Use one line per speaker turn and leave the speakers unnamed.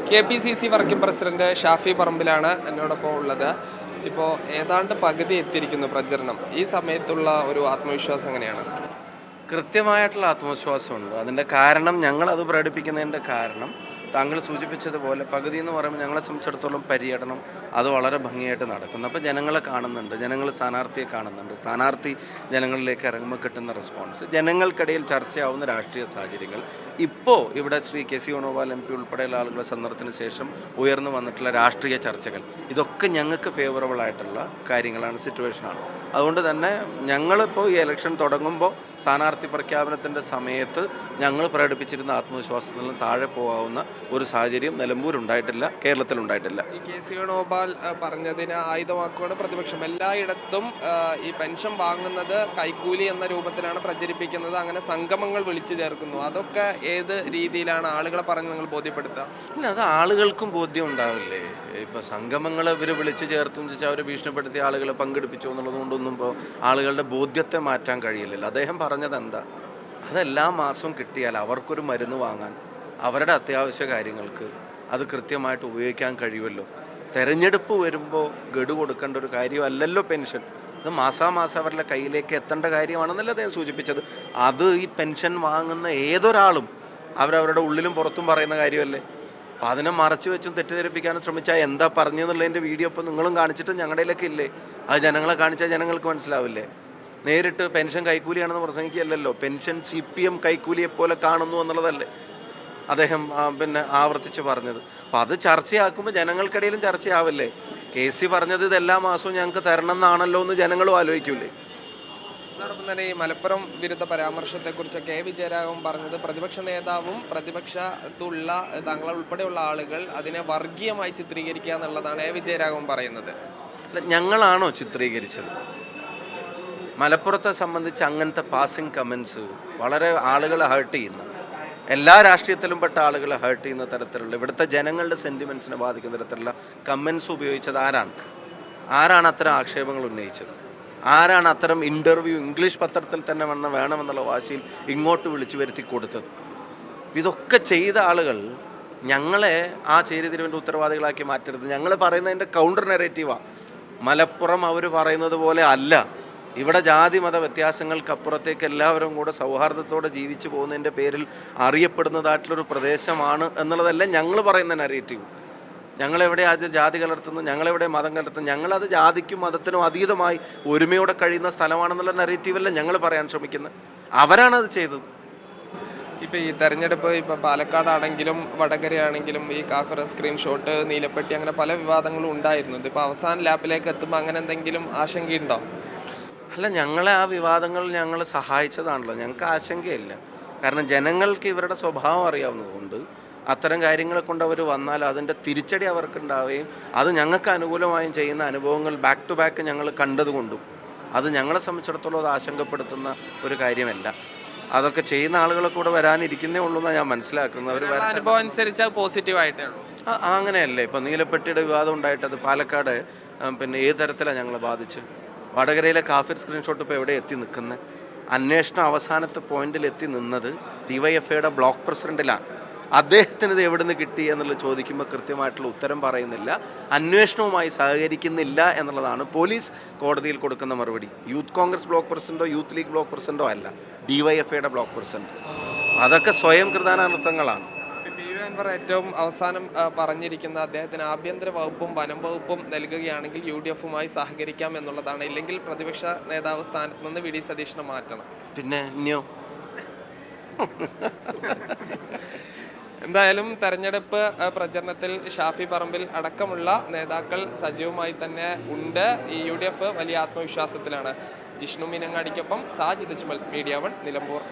KPCC working president Shafi പറമ്പിലാണ് എന്നോടൊപ്പം ഉള്ളത്. ഇപ്പോൾ ഏതാണ്ട് പകുതി എത്തിയിരിക്കുന്നു പ്രചരണം. ഈ സമയത്തുള്ള ഒരു ആത്മവിശ്വാസം എങ്ങനെയാണ്?
കൃത്യമായിട്ടുള്ള ആത്മവിശ്വാസമുണ്ട്. അതിൻ്റെ കാരണം ഞങ്ങളത് പ്രകടിപ്പിക്കുന്നതിൻ്റെ കാരണം താങ്കൾ സൂചിപ്പിച്ചതുപോലെ പകുതി എന്ന് പറയുമ്പോൾ ഞങ്ങളെ സംബന്ധിച്ചിടത്തോളം പര്യടനം അത് വളരെ ഭംഗിയായിട്ട് നടക്കുന്നു. അപ്പോൾ ജനങ്ങളെ കാണുന്നുണ്ട്, ജനങ്ങൾ സ്ഥാനാർത്ഥിയെ കാണുന്നുണ്ട്, സ്ഥാനാർത്ഥി ജനങ്ങളിലേക്ക് ഇറങ്ങുമ്പോൾ കിട്ടുന്ന റെസ്പോൺസ്, ജനങ്ങൾക്കിടയിൽ ചർച്ചയാവുന്ന രാഷ്ട്രീയ സാഹചര്യങ്ങൾ, ഇപ്പോൾ ഇവിടെ ശ്രീ KC വേണുഗോപാൽ MP ഉൾപ്പെടെയുള്ള ആളുകളുടെ സന്ദർഭത്തിന് ശേഷം ഉയർന്നു വന്നിട്ടുള്ള രാഷ്ട്രീയ ചർച്ചകൾ, ഇതൊക്കെ ഞങ്ങൾക്ക് ഫേവറബിൾ ആയിട്ടുള്ള കാര്യങ്ങളാണ്, സിറ്റുവേഷനാണ്. അതുകൊണ്ട് തന്നെ ഞങ്ങളിപ്പോൾ ഈ ഇലക്ഷൻ തുടങ്ങുമ്പോൾ സ്ഥാനാർത്ഥി പ്രഖ്യാപനത്തിൻ്റെ സമയത്ത് ഞങ്ങൾ പ്രകടിപ്പിച്ചിരുന്ന ആത്മവിശ്വാസത്തിൽ നിന്ന് താഴെ പോകാവുന്ന ഒരു സാഹചര്യം നിലമ്പൂരുണ്ടായിട്ടില്ല, കേരളത്തിലുണ്ടായിട്ടില്ല.
ഈ KC വേണുഗോപാൽ പറഞ്ഞതിന് ആയുധമാക്കുകയാണ് പ്രതിപക്ഷം. എല്ലായിടത്തും ഈ പെൻഷൻ വാങ്ങുന്നത് കൈക്കൂലി എന്ന രൂപത്തിലാണ് പ്രചരിപ്പിക്കുന്നത്, അങ്ങനെ സംഗമങ്ങൾ വിളിച്ചു ചേർക്കുന്നു. അതൊക്കെ ഏത് രീതിയിലാണ് ആളുകളെ പറഞ്ഞ് നിങ്ങൾ ബോധ്യപ്പെടുത്തുക?
ഇല്ല, അത് ആളുകൾക്കും ബോധ്യം ഉണ്ടാവില്ലേ? ഇപ്പോൾ സംഗമങ്ങൾ ഇവർ വിളിച്ചു ചേർത്തെന്ന് വെച്ചാൽ അവർ ഭീഷണിപ്പെടുത്തിയ ആളുകളെ പങ്കെടുപ്പിച്ചു എന്നുള്ളത് കൊണ്ടൊന്നും ഇപ്പോൾ ആളുകളുടെ ബോധ്യത്തെ മാറ്റാൻ കഴിയില്ലല്ലോ. അദ്ദേഹം പറഞ്ഞത് എന്താ? അതെല്ലാ മാസവും കിട്ടിയാൽ അവർക്കൊരു മരുന്ന് വാങ്ങാൻ, അവരുടെ അത്യാവശ്യ കാര്യങ്ങൾക്ക് അത് കൃത്യമായിട്ട് ഉപയോഗിക്കാൻ കഴിയുമല്ലോ. തെരഞ്ഞെടുപ്പ് വരുമ്പോൾ ഗഡു കൊടുക്കേണ്ട ഒരു കാര്യമല്ലല്ലോ പെൻഷൻ. ഇത് മാസാമാസം അവരുടെ കയ്യിലേക്ക് എത്തേണ്ട കാര്യമാണെന്നല്ല അദ്ദേഹം സൂചിപ്പിച്ചത്. അത് ഈ പെൻഷൻ വാങ്ങുന്ന ഏതൊരാളും അവരവരുടെ ഉള്ളിലും പുറത്തും പറയുന്ന കാര്യമല്ലേ. അപ്പോൾ അതിനെ മറച്ചു വെച്ചും തെറ്റിദ്ധരിപ്പിക്കാനും ശ്രമിച്ചാൽ എന്താ പറഞ്ഞെന്നുള്ളതിൻ്റെ വീഡിയോ ഇപ്പോൾ നിങ്ങളും കാണിച്ചിട്ട് ഞങ്ങളുടെയിലൊക്കെ ഇല്ലേ? അത് ജനങ്ങളെ കാണിച്ചാൽ ജനങ്ങൾക്ക് മനസ്സിലാവില്ലേ? നേരിട്ട് പെൻഷൻ കൈക്കൂലിയാണെന്ന് പ്രസംഗിക്കുകയല്ലല്ലോ. പെൻഷൻ CPM കൈക്കൂലിയെപ്പോലെ കാണുന്നു എന്നുള്ളതല്ലേ അദ്ദേഹം ആവർത്തിച്ച് പറഞ്ഞത്. അപ്പോൾ അത് ചർച്ചയാക്കുമ്പോൾ ജനങ്ങൾക്കിടയിലും ചർച്ചയാവില്ലേ? KC പറഞ്ഞത് ഇതെല്ലാ മാസവും ഞങ്ങൾക്ക് തരണം എന്നാണല്ലോ എന്ന് ജനങ്ങളും ആലോചിക്കൂലേ?
അതോടൊപ്പം തന്നെ ഈ മലപ്പുറം വിരുദ്ധ പരാമർശത്തെക്കുറിച്ച് വിജയരാഘവൻ പറഞ്ഞത് പ്രതിപക്ഷ നേതാവും പ്രതിപക്ഷത്തുള്ള താങ്കൾ ഉൾപ്പെടെയുള്ള ആളുകൾ അതിനെ വർഗീയമായി ചിത്രീകരിക്കുക എന്നുള്ളതാണ് വിജയരാഘവൻ പറയുന്നത്.
ഞങ്ങളാണോ ചിത്രീകരിച്ചത്? മലപ്പുറത്തെ സംബന്ധിച്ച് അങ്ങനത്തെ പാസിംഗ് കമൻസ് വളരെ ആളുകളെ ഹേർട്ട് ചെയ്യുന്ന, എല്ലാ രാഷ്ട്രീയത്തിലും പെട്ട ആളുകളെ ഹേർട്ട് ചെയ്യുന്ന തരത്തിലുള്ള, ഇവിടുത്തെ ജനങ്ങളുടെ സെൻറ്റിമെൻറ്റ്സിനെ ബാധിക്കുന്ന തരത്തിലുള്ള കമൻസ് ഉപയോഗിച്ചത് ആരാണ് അത്തരം ആക്ഷേപങ്ങൾ ഉന്നയിച്ചത്? ആരാണ് അത്തരം ഇൻ്റർവ്യൂ ഇംഗ്ലീഷ് പത്രത്തിൽ തന്നെ വേണമെന്നുള്ള വാശിയിൽ ഇങ്ങോട്ട് വിളിച്ചു വരുത്തി കൊടുത്തത്? ഇതൊക്കെ ചെയ്ത ആളുകൾ ഞങ്ങളെ ആ ചേരിതിരിവിൻ്റെ ഉത്തരവാദികളാക്കി മാറ്റരുത്. ഞങ്ങൾ പറയുന്നതിൻ്റെ കൗണ്ടർ നെറേറ്റീവാണ്. മലപ്പുറം അവർ പറയുന്നത് പോലെ അല്ല. ഇവിടെ ജാതി മത വ്യത്യാസങ്ങൾക്കപ്പുറത്തേക്ക് എല്ലാവരും കൂടെ സൗഹാർദ്ദത്തോടെ ജീവിച്ചു പോകുന്നതിൻ്റെ പേരിൽ അറിയപ്പെടുന്നതായിട്ടുള്ളൊരു പ്രദേശമാണ് എന്നുള്ളതല്ല ഞങ്ങൾ പറയുന്ന നെറേറ്റീവ്. ഞങ്ങളെവിടെ ജാതി കലർത്തുന്നു, ഞങ്ങളെവിടെ മതം കലർത്തുന്നു, ഞങ്ങളത് ജാതിക്കും മതത്തിനും അതീതമായി ഒരുമയോടെ കഴിയുന്ന സ്ഥലമാണെന്നുള്ള നെറേറ്റീവല്ല ഞങ്ങൾ പറയാൻ ശ്രമിക്കുന്നത്. അവരാണത് ചെയ്തത്.
ഇപ്പോൾ ഈ തെരഞ്ഞെടുപ്പ് ഇപ്പോൾ പാലക്കാടാണെങ്കിലും വടകരയാണെങ്കിലും ഈ കാഫിർ സ്ക്രീൻഷോട്ട്, നീലപ്പെട്ടി, അങ്ങനെ പല വിവാദങ്ങളും ഉണ്ടായിരുന്നു. ഇപ്പോൾ അവസാന ലാപ്പിലേക്ക് എത്തുമ്പോൾ അങ്ങനെ എന്തെങ്കിലും ആശങ്കയുണ്ടോ?
അല്ല, ഞങ്ങളെ ആ വിവാദങ്ങൾ ഞങ്ങൾ സഹായിച്ചതാണല്ലോ. ഞങ്ങൾക്ക് ആശങ്കയില്ല. കാരണം ജനങ്ങൾക്ക് ഇവരുടെ സ്വഭാവം അറിയാവുന്നതുകൊണ്ട് അത്തരം കാര്യങ്ങളെ കൊണ്ട് അവർ വന്നാൽ അതിൻ്റെ തിരിച്ചടി അവർക്കുണ്ടാവുകയും അത് ഞങ്ങൾക്ക് അനുകൂലമായും ചെയ്യുന്ന അനുഭവങ്ങൾ ബാക്ക് ടു ബാക്ക് ഞങ്ങൾ കണ്ടതുകൊണ്ടും അത് ഞങ്ങളെ സംബന്ധിച്ചിടത്തോളം അത് ആശങ്കപ്പെടുത്തുന്ന ഒരു കാര്യമല്ല. അതൊക്കെ ചെയ്യുന്ന ആളുകളെ കൂടെ വരാനിരിക്കുന്നേ ഉള്ളൂ എന്നാണ് ഞാൻ മനസ്സിലാക്കുന്നത്. അവർ
അനുഭവം അനുസരിച്ച് പോസിറ്റീവായിട്ടാണ്.
അങ്ങനെയല്ലേ. ഇപ്പം നീലപ്പെട്ടിയുടെ വിവാദം ഉണ്ടായിട്ടത് പാലക്കാട് ഏത് തരത്തിലാണ് ഞങ്ങളെ ബാധിച്ച്? വടകരയിലെ കാഫിർ സ്ക്രീൻഷോട്ട് ഇപ്പോൾ എവിടെ എത്തി നിൽക്കുന്നത്? അന്വേഷണം അവസാനത്തെ പോയിന്റിൽ എത്തി നിന്നത് DYFIയുടെ ബ്ലോക്ക് പ്രസിഡന്റിലാണ്. അദ്ദേഹത്തിന് ഇത് എവിടെ നിന്ന് കിട്ടി എന്നുള്ളത് ചോദിക്കുമ്പോൾ കൃത്യമായിട്ടുള്ള ഉത്തരം പറയുന്നില്ല, അന്വേഷണവുമായി സഹകരിക്കുന്നില്ല എന്നുള്ളതാണ് പോലീസ് കോടതിയിൽ കൊടുക്കുന്ന മറുപടി. യൂത്ത് കോൺഗ്രസ് ബ്ലോക്ക് പ്രസിഡന്റോ യൂത്ത് ലീഗ് ബ്ലോക്ക് പ്രസിഡന്റോ അല്ല, DYFIയുടെ ബ്ലോക്ക് പ്രസിഡന്റ്. അതൊക്കെ സ്വയം കൃതാനർത്ഥങ്ങളാണ്.
അൻവർ ഏറ്റവും അവസാനം പറഞ്ഞിരിക്കുന്ന അദ്ദേഹത്തിന് ആഭ്യന്തര വകുപ്പും വനം വകുപ്പും നൽകുകയാണെങ്കിൽ UDFുമായി സഹകരിക്കാം എന്നുള്ളതാണ്. ഇല്ലെങ്കിൽ പ്രതിപക്ഷ നേതാവ് സ്ഥാനത്ത് നിന്ന് VD സതീശനെ മാറ്റണം.
പിന്നെ ഇനിയോ?
എന്തായാലും തെരഞ്ഞെടുപ്പ് പ്രചരണത്തിൽ ഷാഫി പറമ്പിൽ അടക്കമുള്ള നേതാക്കൾ സജീവമായി തന്നെ ഉണ്ട്. ഈ UDF വലിയ ആത്മവിശ്വാസത്തിലാണ്. ജിഷ്ണു മീനങ്ങാടിക്കൊപ്പം സാജിദ് അജ്മൽ, മീഡിയ 1, നിലമ്പൂർ.